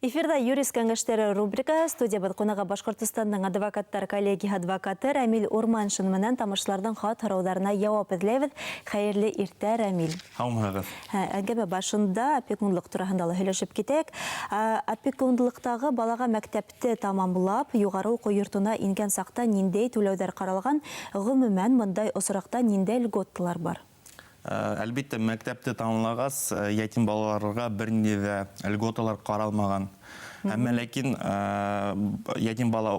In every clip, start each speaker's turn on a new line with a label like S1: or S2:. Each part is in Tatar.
S1: Эфирда юрист кәңәштәре рубрика студиябыз қонаға Башқұртстанның адвокаттар коллегия адвокаты Рамил Урманшин менән тамышлардан хат һораударына яуап эзләйбез. Хәерле иртә, Рамил.
S2: Һаумыгыз.
S1: Әңгәмә башында опекунлык тураһында һөйләшеп китәк. Опекунлыктагы балага мәктәпте тамамлап, югары уку йортына ингән сакта ниндәй түләүдәр каралган, гомумән мондай осракта ниндәй льготалар бар?
S2: Әлбәттә, мәктәпте тамамлагас, ятим балаларга бернинди дә льготалар каралмаган. Әмма ләкин ятим бала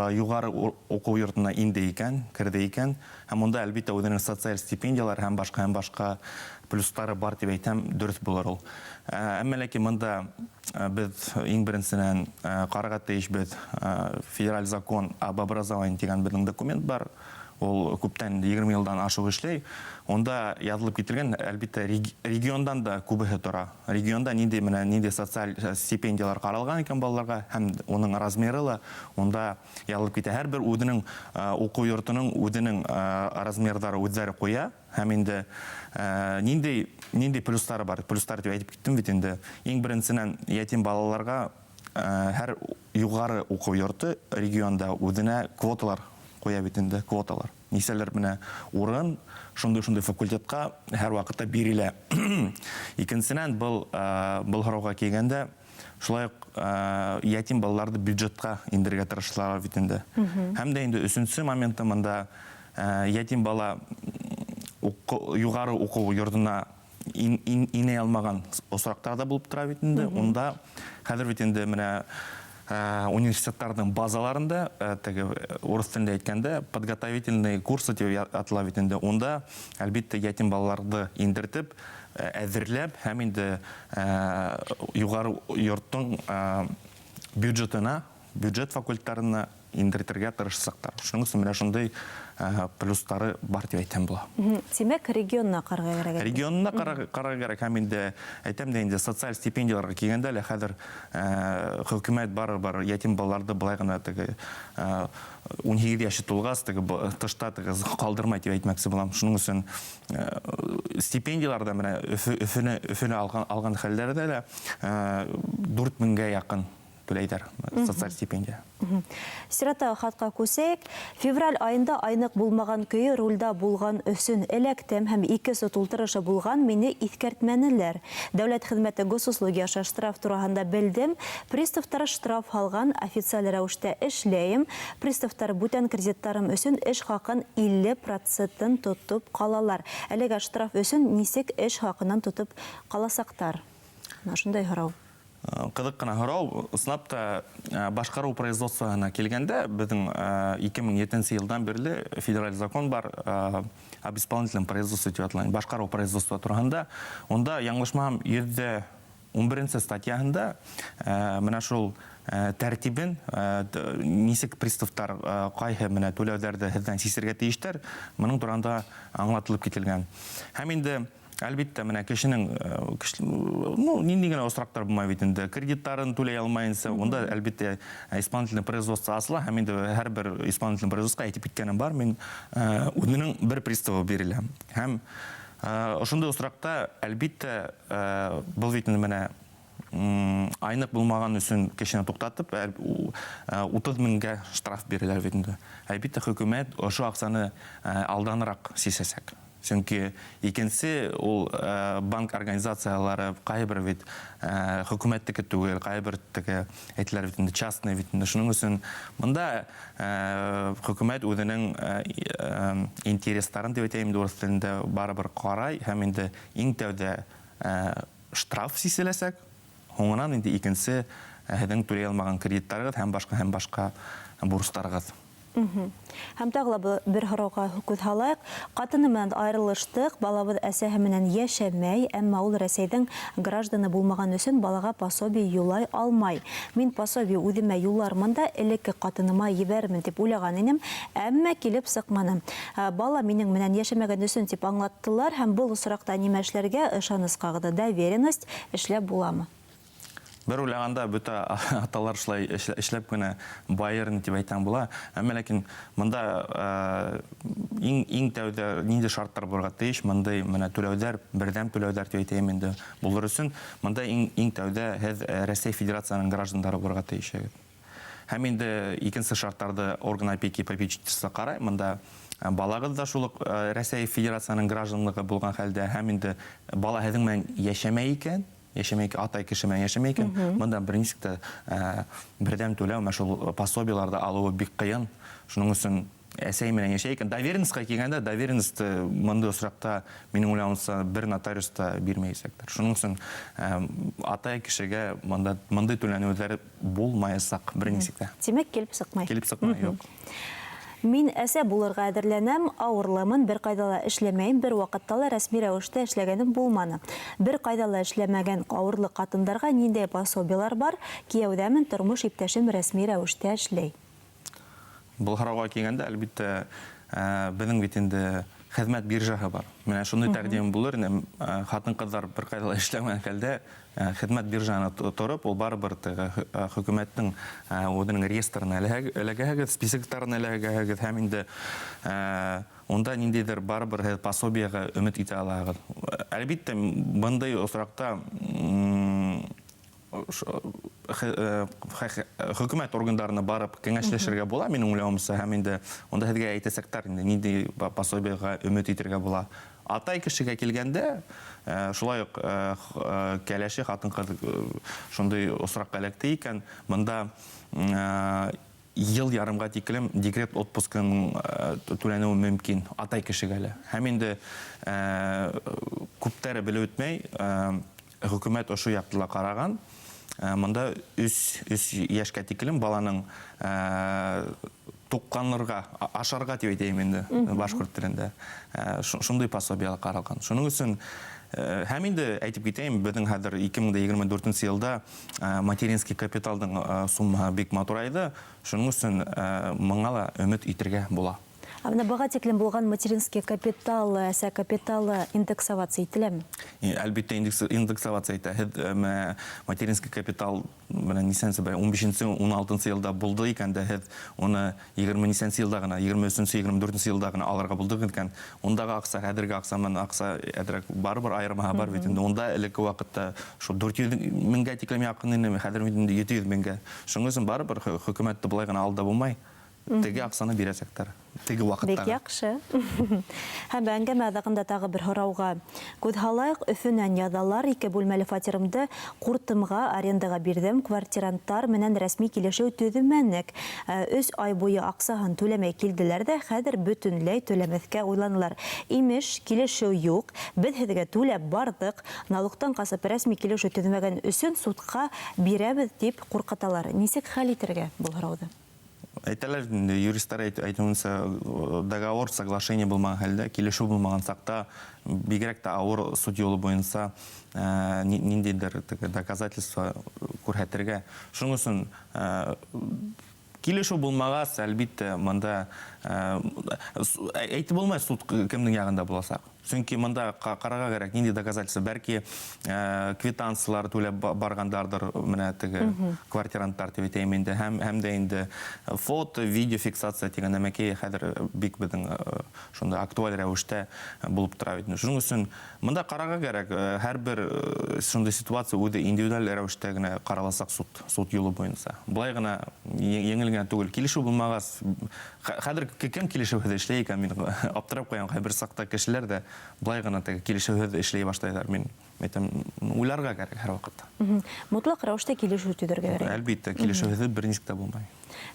S2: югары уку йортына инде икән, кирде икән, һәм монда әлбәттә үзенең социаль стипендиялар һәм башка плюстары бар дип әйтәм, дөрес булыр ул. Әмма ләкин монда без иң беренчедән карарга тиешбез федераль закон об образовании дигән безнең документ бар. Ол күптән 20 елдан ашык эшләй. Онда язылып китергән, әлбәттә, региондан да күбеһе тора. Регионда нинди социаль стипендиялар каралган икән балаларга, һәм оның размеры ла онда язылып китә. Һәрбер үзенең уку йортының үзенең размерлары үзләре куя, һәм инде нинди плюстары бар. Плюстар дип әйтеп киттем бит инде. Иң беренчедән ятим балаларга һәр югары уку йорты регионда үзенә квоталар коя бит инде, квоталар. Нисәләр менә урын шундый факультетка һәр вакытта бирелә. Икенчедән был һорауга килгәндә, шулай ятим балаларны бюджетка индергә тырышлар бит инде. Һәм дә инде өченче моментта монда ятим бала югары уку йортына ине алмаган осрактарда булып тора бит инде. Онда хәзер бит инде менә университетларның базаларында, урыс телендә әйткәндә, подготовительные курсы дип атала бит инде. Онда әлбәттә ятим балаларны индертеп, әзерләп, һәм инде югары йорттың бюджетына, бюджет факультетарына индертергә тырышсаклар. Шуның өчен менә шундый плюстары бар дип әйтәм була.
S1: Тимәк, регионна карарга кирәк.
S2: Регионна карарга кирәк, һәм инде әйтәм дә инде социаль стипендияларга килгәндә лә хәзер хөкүмәт бар ятим балаларны былай гына 17 яшы тулгас тышта калдырмай дип әйтмәкче булам. Шуның өчен стипендияларда менә Өфөне алган хәлләрдә лә 4000-гә якын түләйдер социаль стипендия.
S1: Сирата хатка күсәк, февраль айында айнык булмаган көйе рульда булган өсөн эләктем һәм 2 сот ултырышы булган мине искәртмәнеләр. Дәүләт хезмәте госуслуги аша штраф турында белдем. Приставтар штраф алган, официаль рәвештә эшләйм. Приставтар бүтән кредиттарым өсөн эш хакын 50% тотып калалар. Әлегә штраф өсөн нисек эш хакыннан тотып каласактар? Шундай һорау.
S2: Кызык кына һорау, снапта башкару производствосына килгәндә, безнең 2007 елдан бирле федераль закон бар об исполнительном производстве дип аталган, башкару производство турында. Онда яңлышмам 111 статьясында менә шул тәртибен нисек приставтар кайһы менә түләүләрдә һездән сисергә тиештер, моның турында аңлатылып кителгән. Һәм инде әлбәттә, менә кешенең нинди генә осрактар булмай бит инде, кредиттарын түләй алмаенса, онда әлбәттә исполнительное производство асыла, һәм инде һәрбер исполнительное производствога әйтеп киткәнем бар, мин үзенең бер приставы бирелә. Һәм ошондой осракта әлбәттә бу бит менә айнык булмаган өчен кешене туктатып, 30,000-гә штраф бирелә бит инде. Әлбәттә, хөкүмәт ошо акчаны алданрак сисәсәк. Чөнки икенче ул банк организациялары кайбер бит хөкүмәттәге түгел, кайбер әйтләр бит инде частный бит инде. Шуның өчен монда хөкүмәт үзенең интересларын дип әйтәм инде урыс телендә барыбер карай, һәм инде иң тәүдә штраф сиселәсәк, һуңынан инде икенче һеҙҙең түләй алмаган кредиттарығыҙ һәм башка бурыстарығыҙ.
S1: Һәм тагы бер һорауга күҙ һалайыҡ. Ҡатыны менән айырылыштыҡ, балабыҙ әсәһе менән йәшәмәй, әммә ул Рәсәйҙең гражданы булмаған өсөн балаға пособие юлай алмай. Мин пособие үҙемә юллармын да, элекке ҡатыныма ебәрмен дип уйлаған инем, әммә килеп сыҡманы. Бала минең менән йәшәмәгән өсөн дип аңлаттылар, һәм был осраҡта нимә эшләргә ышаныс ҡағыҙы, доверенность эшләп буламы?
S2: Бер уйлаганда бөтә аталар шулай эшләп кенә байырын дип әйтәм була. Әмма ләкин монда иң тәүдә нинди шартлар булырга тиеш, мондай менә түләүләр, бердәм түләүләр дип әйтәм инде. Булыр өчен монда иң тәүдә һез Россия Федерациясының гражданнары булырга тиеш. Һәм инде икенче шартларда орган опеки и попечительства карай, монда балагыз да шул Россия Федерациясының гражданлыгы булган хәлдә, һәм инде бала һезнең белән яшәмәй икән, атай кеше белән яшәмәй икән, монда берничек тә бердәм түләү, шул пособиеларда алуы бик кыен. Шуның өчен әсәй белән яшәй икән. Доверенностька килгәндә, доверенность монда осракта минем уйлавымча бер нотариус та бирмәячәктер. Шуның өчен атай кешегә мондай түләнүләр булмаячак берничек тә.
S1: Тимәк, килеп сыкмай.
S2: Килеп сыкмай, юк.
S1: Мин әсә булырга әзерләнәм, авырлымын, бер кайда ла эшләмәйм, бер вакытта ла рәсми рәвештә эшләгәнем булманы. Бер кайда ла эшләмәгән авырлы катындарга ниндәй пособиелар бар? Кияүдәмен, тормыш иптәшем рәсми рәвештә эшләй.
S2: Бұл һорауга килгәндә, әлбиттә, безнең бит инде хезмәт биржаһы бар. Менә шундый тәкъдим булыр, хатын-кызлар бер кайда ла эшләмәгән хәлдә хезмәт биржаһына торып, ул барыбер хөкүмәтнең үзенең реестрына эләгәһегез, списоктарына эләгәһегез, һәм инде онда ниндидер барыбер пособиягә өмет итә аласыз. Әлбиттә, бындай осракта хөкүмәт органнарына барып киңәшләшергә була, минем уйлавымча, һәм инде онда һезгә әйтәсәктәр, нинди пособиягә өмет итәргә була. Атай кешегә килгәндә, шулай ук кәләше хатын-кыз шундый осракка эләкте икән, монда ел ярымга тиклем декрет отпускын түләнүе мөмкин атай кешегә лә. Һәм инде күптәре белеп үтмәй, хөкүмәт ошо яктыла караган. Монда 3 яшькә тиклем баланың тукканларга, ашарга дип әйтәм инде башкорт телендә. Шундый пособиялар каралган. Шуның өчен һәм инде әйтеп китәм, безнең хәзер 2024 елда материнский капиталдың суммасы бик матурайды. Шуның өчен моңа ла өмет итәргә була.
S1: Менә бага тиклем булган материнский капитал, әсә капиталы индексация ителәме?
S2: Әлбиттә индексация итә. Материнский капитал менә нисәнче 15-16 елда булды икән дә, һез уны 20 елда гына, 23-24 елда гына алырга булды икән. Ондагы акса, хәзерге акса менә акса әдрәк барыбер айырмаһы бар бит инде. Онда элекке вакытта шу 400 меңгә тиклем якын инде, хәзер инде 700 меңгә. Шуның өчен барыбер хөкүмәтте булай гына алда булмай. Теге аксаны бирәсәктәр. Теге вакытта.
S1: Бик яхшы. Һәм әңгәмә адагында тагы бер һорауга күз һалайык. Өфөннән язалар, 2 бүлмәле фатирымды Куртымга арендага бирдем. Квартиранттар менән рәсми килешү төзүмәнек. 3 ай буе аксаһын түләмәй килделәр дә, хәзер бөтенләй түләмәскә уйланалар. Имеш, килешү юк. Без һеҙгә түләп бардык. Налогтан касып рәсми килешү төзүмәгән өсөн судка бирәбез дип куркыталар. Нисек хәл итәргә бу һорауды?
S2: Әйтәләр, юристлар әйтүенчә, договор, соглашение булмаган хәлдә, килешү булмаган сакта, бигрәк тә авыр суд юлы буенча ниндидер доказательство күрһәтергә. Шуның өчен килешү булмагас, әлбиттә, монда әйтеп булмай суд кемнең ягында буласак. Чөнки монда карарга кирәк, нинди доказательство, бәлки квитанциялар түләп баргандардыр, менә теге квартиранттар дип әйтәм инде, һәм дә инде фото, видео фиксация дигән нәмәкәй хәзер бик безнең шунда актуаль рәвештә булып тора бит. Шуның өчен монда карарга кирәк, һәрбер шундай ситуация үзе индивидуаль рәвештә генә караласак суд юлы буенча. Булай гына еңел генә түгел, килешү булмагас, хәзер кем килешү эшләй икән, мин аптырап куям, һәр бер сакта кешеләр дә булай гына килешү эшләй башлайлар. Мин әйтәм, уйларга кирәк һәр вакытта.
S1: Мотлак рәвештә килешү төзергә кирәк.
S2: Әлбиттә, килешү берничек тә булмай.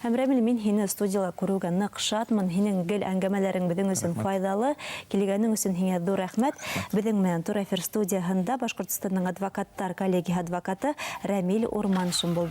S1: Һәм Рәмил, мин һине студияда күрүгә нык шатмын. Һинең гел әңгәмәләрең безнең өчен файдалы. Килгәнең өчен һиңә зур рәхмәт. Безнең менән Тур эфир студияһында Башкортстанның адвокаттар коллегия адвокаты Рәмил Урманшин булды.